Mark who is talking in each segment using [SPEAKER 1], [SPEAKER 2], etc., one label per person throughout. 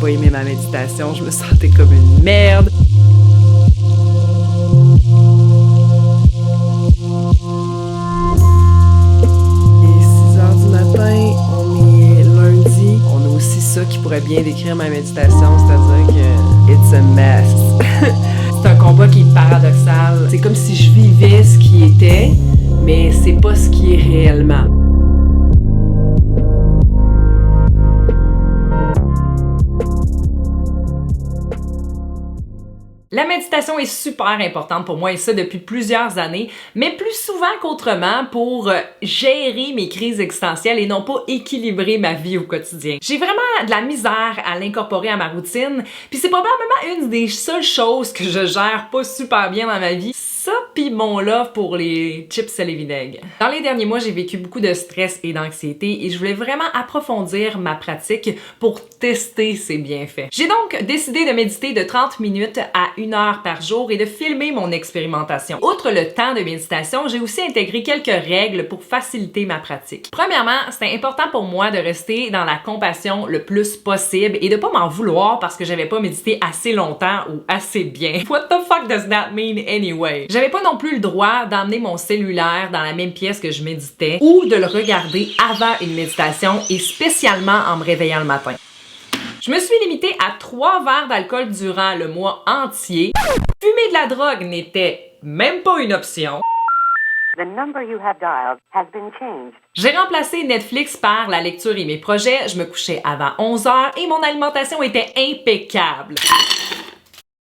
[SPEAKER 1] pas aimé ma méditation, je me sentais comme une merde. Il est 6 heures du matin, on est lundi. On a aussi ça qui pourrait bien décrire ma méditation, c'est-à-dire que it's a mess. C'est un combat qui est paradoxal. C'est comme si je vivais ce qui était, mais c'est pas ce qui est réellement. La méditation est super importante pour moi et ça depuis plusieurs années, mais plus souvent qu'autrement pour gérer mes crises existentielles et non pas équilibrer ma vie au quotidien. J'ai vraiment de la misère à l'incorporer à ma routine, puis c'est probablement une des seules choses que je gère pas super bien dans ma vie. Ça pis mon love pour les chips et les vinaigres. Dans les derniers mois, j'ai vécu beaucoup de stress et d'anxiété et je voulais vraiment approfondir ma pratique pour tester ses bienfaits. J'ai donc décidé de méditer de 30 minutes à 1 heure par jour et de filmer mon expérimentation. Outre le temps de méditation, j'ai aussi intégré quelques règles pour faciliter ma pratique. Premièrement, c'est important pour moi de rester dans la compassion le plus possible et de pas m'en vouloir parce que j'avais pas médité assez longtemps ou assez bien. What the fuck does that mean anyway? J'avais pas non plus le droit d'emmener mon cellulaire dans la même pièce que je méditais ou de le regarder avant une méditation et spécialement en me réveillant le matin. Je me suis limitée à 3 verres d'alcool durant le mois entier. Fumer de la drogue n'était même pas une option.
[SPEAKER 2] The number you have dialed has been changed.
[SPEAKER 1] J'ai remplacé Netflix par la lecture et mes projets. Je me couchais avant 11 heures et mon alimentation était impeccable.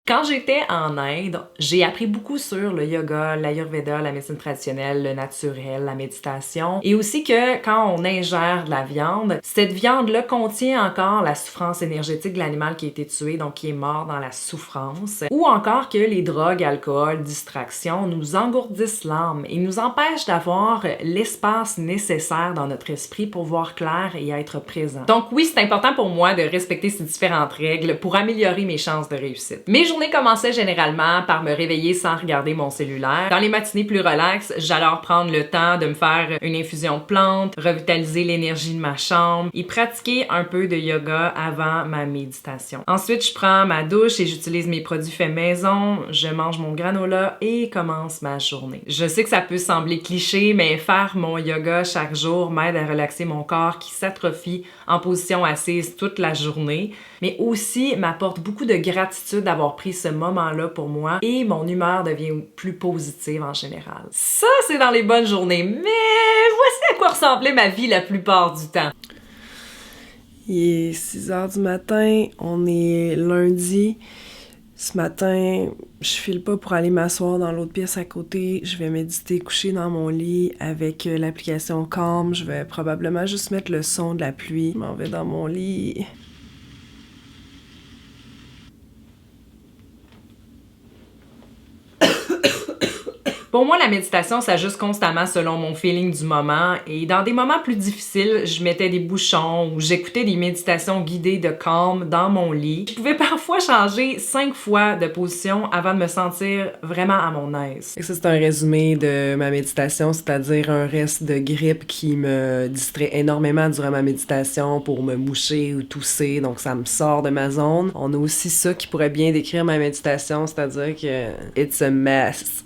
[SPEAKER 1] Quand j'étais en Inde, j'ai appris beaucoup sur le yoga, l'ayurveda, la médecine traditionnelle, le naturel, la méditation et aussi que quand on ingère de la viande, cette viande-là contient encore la souffrance énergétique de l'animal qui a été tué, donc qui est mort dans la souffrance, ou encore que les drogues, alcool, distraction nous engourdissent l'âme et nous empêchent d'avoir l'espace nécessaire dans notre esprit pour voir clair et être présent. Donc oui, c'est important pour moi de respecter ces différentes règles pour améliorer mes chances de réussite. Mes journées commençaient généralement par me réveiller sans regarder mon cellulaire. Dans les matinées plus relaxes, j'allais prendre le temps de me faire une infusion de plantes, revitaliser l'énergie de ma chambre et pratiquer un peu de yoga avant ma méditation. Ensuite, je prends ma douche et j'utilise mes produits faits maison, je mange mon granola et commence ma journée. Je sais que ça peut sembler cliché, mais faire mon yoga chaque jour m'aide à relaxer mon corps qui s'atrophie en position assise toute la journée, mais aussi m'apporte beaucoup de gratitude d'avoir pris ce moment-là pour moi et mon humeur devient plus positive en général. Ça, c'est dans les bonnes journées, mais voici à quoi ressemblait ma vie la plupart du temps. Il est 6 heures du matin, on est lundi. Ce matin, je file pas pour aller m'asseoir dans l'autre pièce à côté. Je vais méditer couché dans mon lit avec l'application Calm. Je vais probablement juste mettre le son de la pluie. Je m'en vais dans mon lit. Pour moi, la méditation s'ajuste constamment selon mon feeling du moment et dans des moments plus difficiles, je mettais des bouchons ou j'écoutais des méditations guidées de calme dans mon lit. Je pouvais parfois changer 5 fois de position avant de me sentir vraiment à mon aise. Et ça, c'est un résumé de ma méditation, c'est-à-dire un reste de grippe qui me distrait énormément durant ma méditation pour me moucher ou tousser, donc ça me sort de ma zone. On a aussi ça qui pourrait bien décrire ma méditation, c'est-à-dire que it's a mess.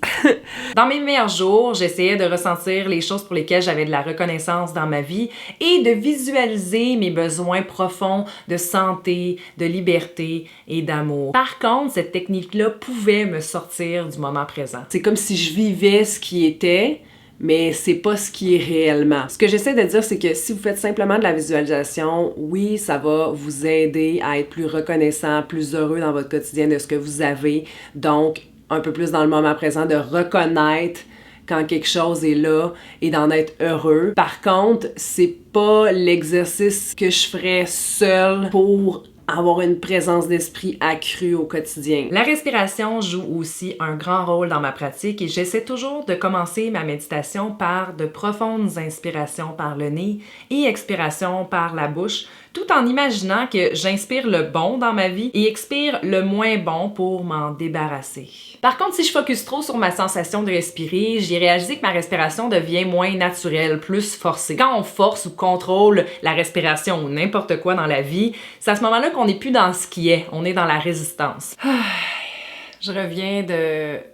[SPEAKER 1] Dans mes meilleurs jours, j'essayais de ressentir les choses pour lesquelles j'avais de la reconnaissance dans ma vie et de visualiser mes besoins profonds de santé, de liberté et d'amour. Par contre, cette technique-là pouvait me sortir du moment présent. C'est comme si je vivais ce qui était, mais c'est pas ce qui est réellement. Ce que j'essaie de dire, c'est que si vous faites simplement de la visualisation, oui, ça va vous aider à être plus reconnaissant, plus heureux dans votre quotidien de ce que vous avez. Donc, un peu plus dans le moment présent, de reconnaître quand quelque chose est là et d'en être heureux. Par contre, c'est pas l'exercice que je ferais seule pour avoir une présence d'esprit accrue au quotidien. La respiration joue aussi un grand rôle dans ma pratique et j'essaie toujours de commencer ma méditation par de profondes inspirations par le nez et expirations par la bouche, tout en imaginant que j'inspire le bon dans ma vie et expire le moins bon pour m'en débarrasser. Par contre, si je focus trop sur ma sensation de respirer, j'ai réalisé que ma respiration devient moins naturelle, plus forcée. Quand on force ou contrôle la respiration ou n'importe quoi dans la vie, c'est à ce moment-là qu'on n'est plus dans ce qui est, on est dans la résistance. Je reviens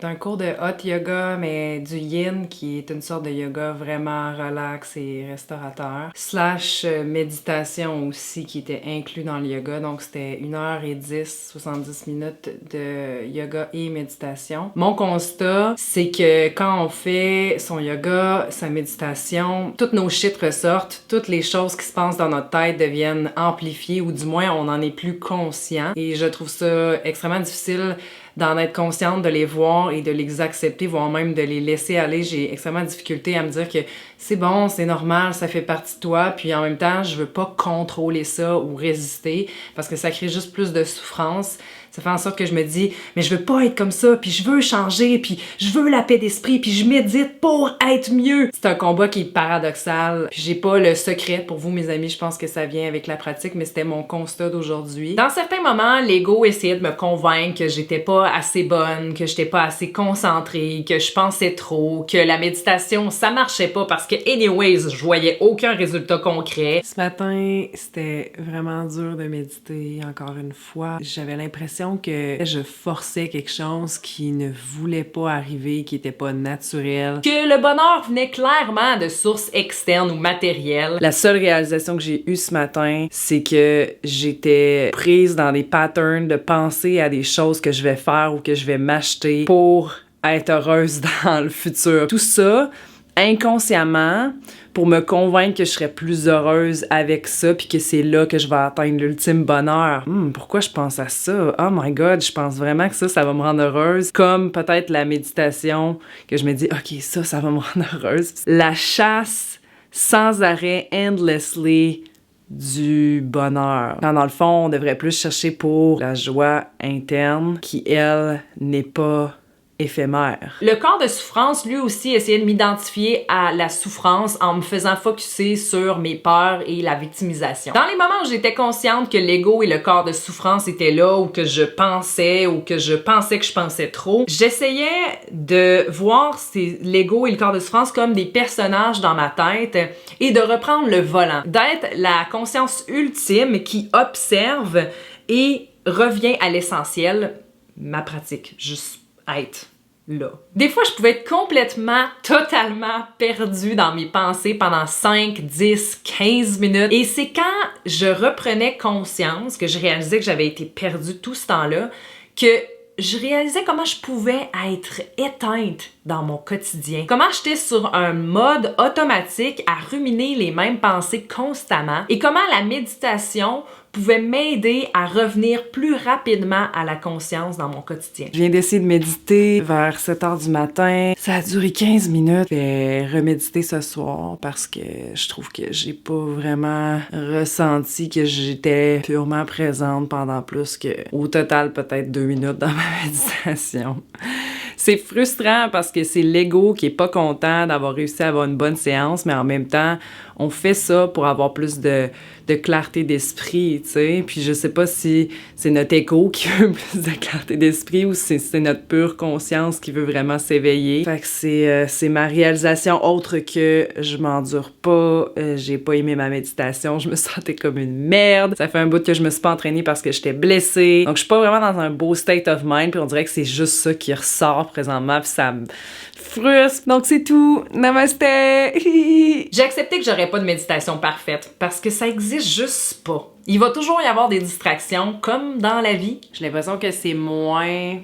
[SPEAKER 1] d'un cours de hot yoga, mais du yin, qui est une sorte de yoga vraiment relax et restaurateur, / méditation aussi, qui était inclus dans le yoga. Donc, c'était 1h10, 70 minutes de yoga et méditation. Mon constat, c'est que quand on fait son yoga, sa méditation, toutes nos shit ressortent, toutes les choses qui se passent dans notre tête deviennent amplifiées, ou du moins, on en est plus conscient. Et je trouve ça extrêmement difficile d'en être consciente, de les voir et de les accepter, voire même de les laisser aller. J'ai extrêmement de difficulté à me dire que c'est bon, c'est normal, ça fait partie de toi, puis en même temps, je veux pas contrôler ça ou résister, parce que ça crée juste plus de souffrance. Ça fait en sorte que je me dis, mais je veux pas être comme ça, puis je veux changer, puis je veux la paix d'esprit, puis je médite pour être mieux. C'est un combat qui est paradoxal, puis j'ai pas le secret pour vous, mes amis, je pense que ça vient avec la pratique, mais c'était mon constat d'aujourd'hui. Dans certains moments, l'ego essayait de me convaincre que j'étais pas assez bonne, que j'étais pas assez concentrée, que je pensais trop, que la méditation, ça marchait pas parce que anyways, je voyais aucun résultat concret. Ce matin, c'était vraiment dur de méditer, encore une fois. J'avais l'impression que je forçais quelque chose qui ne voulait pas arriver, qui était pas naturel. Que le bonheur venait clairement de sources externes ou matérielles. La seule réalisation que j'ai eue ce matin, c'est que j'étais prise dans des patterns de penser à des choses que je vais faire ou que je vais m'acheter pour être heureuse dans le futur. Tout ça, inconsciemment, pour me convaincre que je serais plus heureuse avec ça, puis que c'est là que je vais atteindre l'ultime bonheur. Pourquoi je pense à ça? Oh my God, je pense vraiment que ça va me rendre heureuse. Comme peut-être la méditation, que je me dis, OK, ça va me rendre heureuse. La chasse sans arrêt, endlessly, du bonheur. Quand dans le fond, on devrait plus chercher pour la joie interne, qui, elle, n'est pas éphémère. Le corps de souffrance, lui aussi, essayait de m'identifier à la souffrance en me faisant focusser sur mes peurs et la victimisation. Dans les moments où j'étais consciente que l'ego et le corps de souffrance étaient là, ou que je pensais que je pensais trop, j'essayais de voir l'ego et le corps de souffrance comme des personnages dans ma tête et de reprendre le volant, d'être la conscience ultime qui observe et revient à l'essentiel, ma pratique, juste être là. Des fois, je pouvais être totalement perdue dans mes pensées pendant 5, 10, 15 minutes. Et c'est quand je reprenais conscience, que je réalisais que j'avais été perdue tout ce temps-là, que je réalisais comment je pouvais être éteinte dans mon quotidien. Comment j'étais sur un mode automatique à ruminer les mêmes pensées constamment et comment la méditation pouvait m'aider à revenir plus rapidement à la conscience dans mon quotidien. Je viens d'essayer de méditer vers 7h du matin. Ça a duré 15 minutes. Je vais reméditer ce soir parce que je trouve que j'ai pas vraiment ressenti que j'étais purement présente pendant plus que, au total, peut-être 2 minutes dans ma méditation. C'est frustrant parce que c'est l'ego qui est pas content d'avoir réussi à avoir une bonne séance, mais en même temps, on fait ça pour avoir plus de clarté d'esprit, tu sais. Puis je sais pas si c'est notre égo qui veut plus de clarté d'esprit ou si c'est notre pure conscience qui veut vraiment s'éveiller. Fait que c'est ma réalisation autre que je m'endure pas, j'ai pas aimé ma méditation, je me sentais comme une merde. Ça fait un bout que je me suis pas entraînée parce que j'étais blessée. Donc je suis pas vraiment dans un beau state of mind, puis on dirait que c'est juste ça qui ressort présentement, puis ça me frustre. Donc c'est tout. Namaste! J'ai accepté que j'aurais pas de méditation parfaite parce que ça existe juste pas. Il va toujours y avoir des distractions comme dans la vie. J'ai l'impression que c'est moins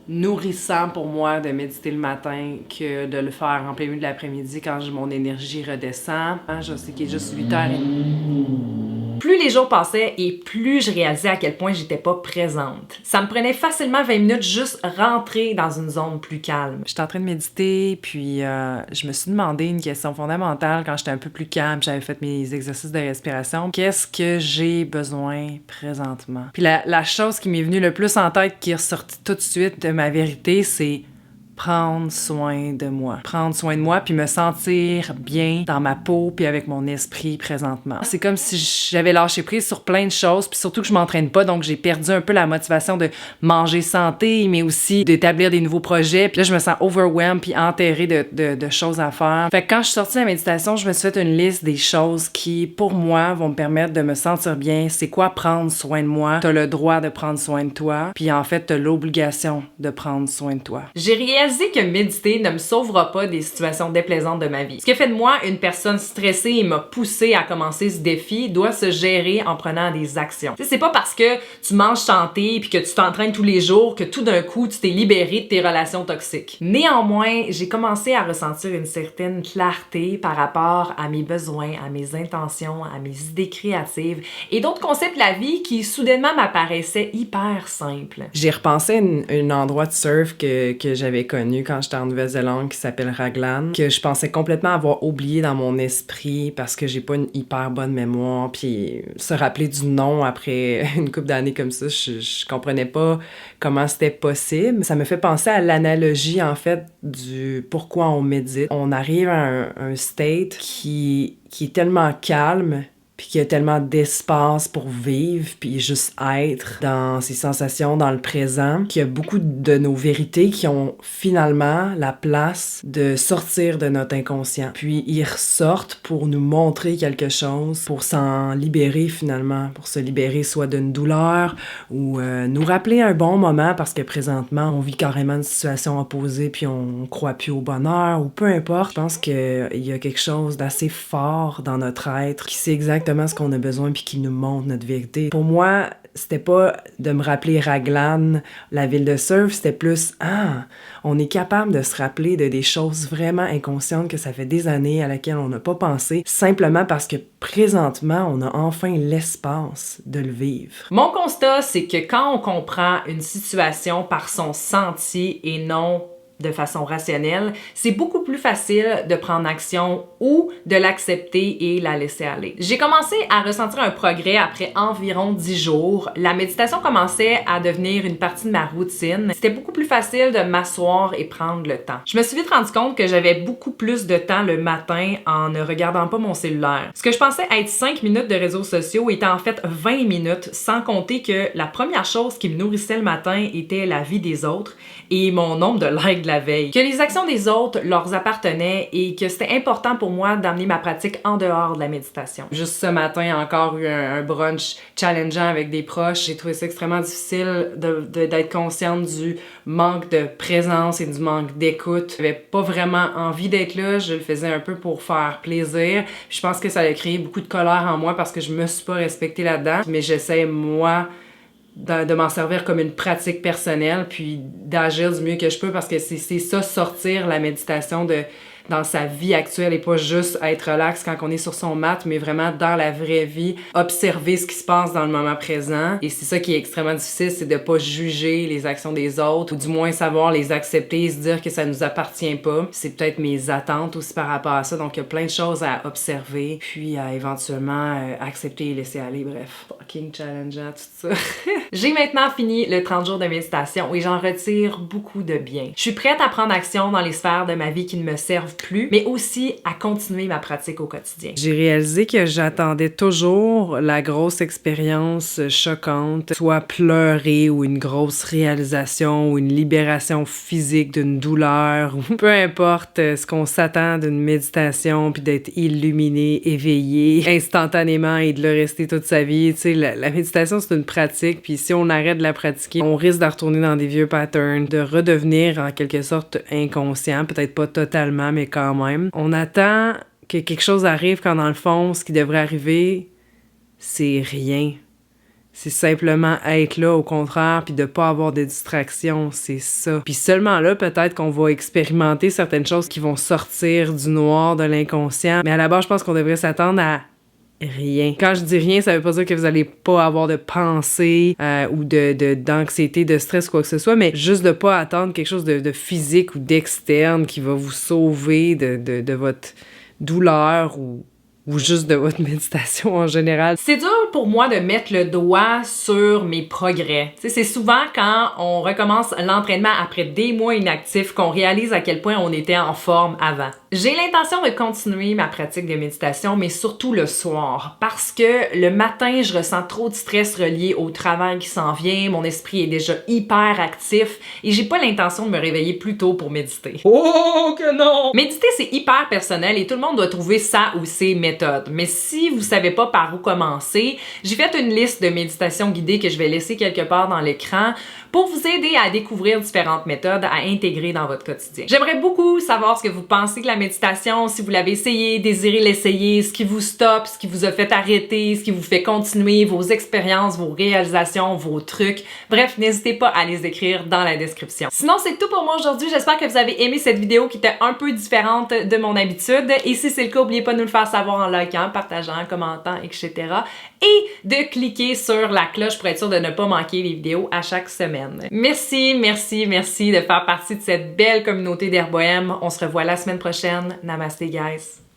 [SPEAKER 1] nourrissant pour moi de méditer le matin que de le faire en plein milieu de l'après-midi quand mon énergie redescend. Je sais qu'il est juste 8h30. Plus les jours passaient et plus je réalisais à quel point j'étais pas présente. Ça me prenait facilement 20 minutes juste rentrer dans une zone plus calme. J'étais en train de méditer, puis je me suis demandé une question fondamentale quand j'étais un peu plus calme, j'avais fait mes exercices de respiration. Qu'est-ce que j'ai besoin présentement? Puis la chose qui m'est venue le plus en tête, qui est ressortie tout de suite de ma vérité, c'est
[SPEAKER 3] prendre soin de moi. Prendre soin de moi, puis me sentir bien dans ma peau, puis avec mon esprit présentement. C'est comme si j'avais lâché prise sur plein de choses, puis surtout que je m'entraîne pas, donc j'ai perdu un peu la motivation de manger santé, mais aussi d'établir des nouveaux projets. Puis là, je me sens overwhelmed, puis enterrée de choses à faire. Fait que quand je suis sortie de la méditation, je me suis fait une liste des choses qui, pour moi, vont me permettre de me sentir bien. C'est quoi prendre soin de moi? T'as le droit de prendre soin de toi, puis en fait, t'as l'obligation de prendre soin de toi.
[SPEAKER 1] J'ai réalisé que méditer ne me sauvera pas des situations déplaisantes de ma vie. Ce qui a fait de moi une personne stressée et m'a poussé à commencer ce défi doit se gérer en prenant des actions. C'est pas parce que tu manges santé puis que tu t'entraînes tous les jours que tout d'un coup tu t'es libéré de tes relations toxiques. Néanmoins, j'ai commencé à ressentir une certaine clarté par rapport à mes besoins, à mes intentions, à mes idées créatives et d'autres concepts de la vie qui soudainement m'apparaissaient hyper simples.
[SPEAKER 3] J'ai repensé à un endroit de surf que j'avais connu quand j'étais en Nouvelle-Zélande qui s'appelle Raglan, que je pensais complètement avoir oublié dans mon esprit parce que j'ai pas une hyper bonne mémoire, puis se rappeler du nom après une couple d'années comme ça, je comprenais pas comment c'était possible. Ça me fait penser à l'analogie en fait du pourquoi on médite. On arrive à un state qui est tellement calme, puis qu'il y a tellement d'espace pour vivre, puis juste être dans ses sensations, dans le présent, qu'il y a beaucoup de nos vérités qui ont finalement la place de sortir de notre inconscient. Puis ils ressortent pour nous montrer quelque chose, pour s'en libérer finalement, pour se libérer soit d'une douleur ou nous rappeler un bon moment parce que présentement, on vit carrément une situation opposée puis on croit plus au bonheur ou peu importe. Je pense qu'il y a quelque chose d'assez fort dans notre être qui sait exactement ce qu'on a besoin puis qui nous montre notre vérité. Pour moi, c'était pas de me rappeler Raglan, la ville de surf, c'était plus on est capable de se rappeler de des choses vraiment inconscientes que ça fait des années à laquelle on n'a pas pensé, simplement parce que présentement, on a enfin l'espace de le vivre.
[SPEAKER 1] Mon constat, c'est que quand on comprend une situation par son senti et non de façon rationnelle, c'est beaucoup plus facile de prendre action ou de l'accepter et la laisser aller. J'ai commencé à ressentir un progrès après environ 10 jours. La méditation commençait à devenir une partie de ma routine. C'était beaucoup plus facile de m'asseoir et prendre le temps. Je me suis vite rendu compte que j'avais beaucoup plus de temps le matin en ne regardant pas mon cellulaire. Ce que je pensais être 5 minutes de réseaux sociaux était en fait 20 minutes, sans compter que la première chose qui me nourrissait le matin était la vie des autres et mon nombre de likes de la veille. Que les actions des autres leur appartenaient et que c'était important pour moi d'amener ma pratique en dehors de la méditation. Juste ce matin, encore eu un brunch challengeant avec des proches. J'ai trouvé ça extrêmement difficile d'être consciente du manque de présence et du manque d'écoute. J'avais pas vraiment envie d'être là, je le faisais un peu pour faire plaisir. Je pense que ça a créé beaucoup de colère en moi parce que je me suis pas respectée là-dedans, mais j'essaie, moi, de m'en servir comme une pratique personnelle puis d'agir du mieux que je peux parce que c'est ça, sortir la méditation dans sa vie actuelle et pas juste être relax quand on est sur son mat, mais vraiment dans la vraie vie, observer ce qui se passe dans le moment présent. Et c'est ça qui est extrêmement difficile, c'est de pas juger les actions des autres ou du moins savoir les accepter et se dire que ça nous appartient pas. C'est peut-être mes attentes aussi par rapport à ça, donc il y a plein de choses à observer puis à éventuellement accepter et laisser aller, bref. Fucking challengeant, tout ça. J'ai maintenant fini le 30 jours de méditation et j'en retire beaucoup de bien. Je suis prête à prendre action dans les sphères de ma vie qui ne me servent plus, mais aussi à continuer ma pratique au quotidien.
[SPEAKER 3] J'ai réalisé que j'attendais toujours la grosse expérience choquante, soit pleurer ou une grosse réalisation ou une libération physique d'une douleur ou peu importe ce qu'on s'attend d'une méditation puis d'être illuminé, éveillé instantanément et de le rester toute sa vie. Tu sais, la méditation, c'est une pratique puis si on arrête de la pratiquer, on risque de retourner dans des vieux patterns, de redevenir en quelque sorte inconscient, peut-être pas totalement, mais quand même. On attend que quelque chose arrive quand dans le fond, ce qui devrait arriver, c'est rien. C'est simplement être là, au contraire, puis de pas avoir de distractions, c'est ça. Puis seulement là, peut-être qu'on va expérimenter certaines choses qui vont sortir du noir, de l'inconscient. Mais à la base, je pense qu'on devrait s'attendre à rien. Quand je dis rien, ça veut pas dire que vous allez pas avoir de pensée ou d'anxiété, de stress ou quoi que ce soit, mais juste de pas attendre quelque chose de physique ou d'externe qui va vous sauver de votre douleur ou ou juste de votre méditation en général?
[SPEAKER 1] C'est dur pour moi de mettre le doigt sur mes progrès. Tu sais, c'est souvent quand on recommence l'entraînement après des mois inactifs qu'on réalise à quel point on était en forme avant. J'ai l'intention de continuer ma pratique de méditation, mais surtout le soir, parce que le matin, je ressens trop de stress relié au travail qui s'en vient, mon esprit est déjà hyper actif et j'ai pas l'intention de me réveiller plus tôt pour méditer.
[SPEAKER 3] Oh que non!
[SPEAKER 1] Méditer, c'est hyper personnel et tout le monde doit trouver sa ou ses méthodes. Mais si vous savez pas par où commencer, j'ai fait une liste de méditations guidées que je vais laisser quelque part dans l'écran pour vous aider à découvrir différentes méthodes à intégrer dans votre quotidien. J'aimerais beaucoup savoir ce que vous pensez de la méditation, si vous l'avez essayé, désirez l'essayer, ce qui vous stoppe, ce qui vous a fait arrêter, ce qui vous fait continuer, vos expériences, vos réalisations, vos trucs. Bref, n'hésitez pas à les écrire dans la description. Sinon, c'est tout pour moi aujourd'hui. J'espère que vous avez aimé cette vidéo qui était un peu différente de mon habitude. Et si c'est le cas, n'oubliez pas de nous le faire savoir en likant, partageant, commentant, etc. Et de cliquer sur la cloche pour être sûr de ne pas manquer les vidéos à chaque semaine. Merci, merci, merci de faire partie de cette belle communauté d'Air Bohème. On se revoit la semaine prochaine. Namasté, guys!